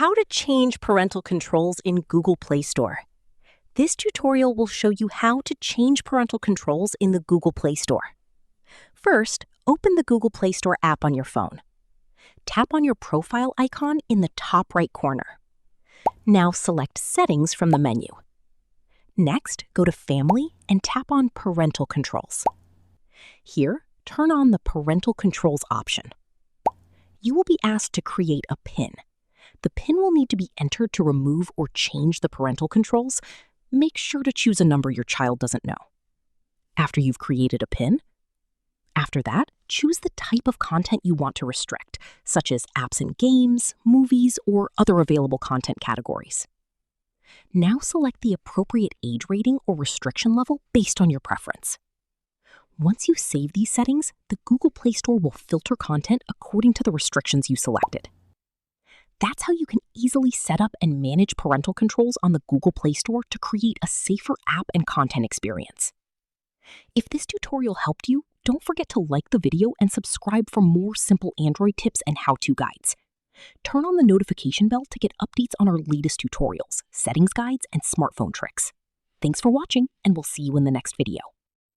How to change parental controls in Google Play Store. This tutorial will show you how to change parental controls in the Google Play Store. First, open the Google Play Store app on your phone. Tap on your profile icon in the top right corner. Now select Settings from the menu. Next, go to Family and tap on Parental Controls. Here, turn on the Parental Controls option. You will be asked to create a PIN. The PIN will need to be entered to remove or change the parental controls. Make sure to choose a number your child doesn't know. After you've created a PIN, after that, choose the type of content you want to restrict, such as apps and games, movies, or other available content categories. Now select the appropriate age rating or restriction level based on your preference. Once you save these settings, the Google Play Store will filter content according to the restrictions you selected. That's how you can easily set up and manage parental controls on the Google Play Store to create a safer app and content experience. If this tutorial helped you, don't forget to like the video and subscribe for more simple Android tips and how-to guides. Turn on the notification bell to get updates on our latest tutorials, settings guides, and smartphone tricks. Thanks for watching, and we'll see you in the next video.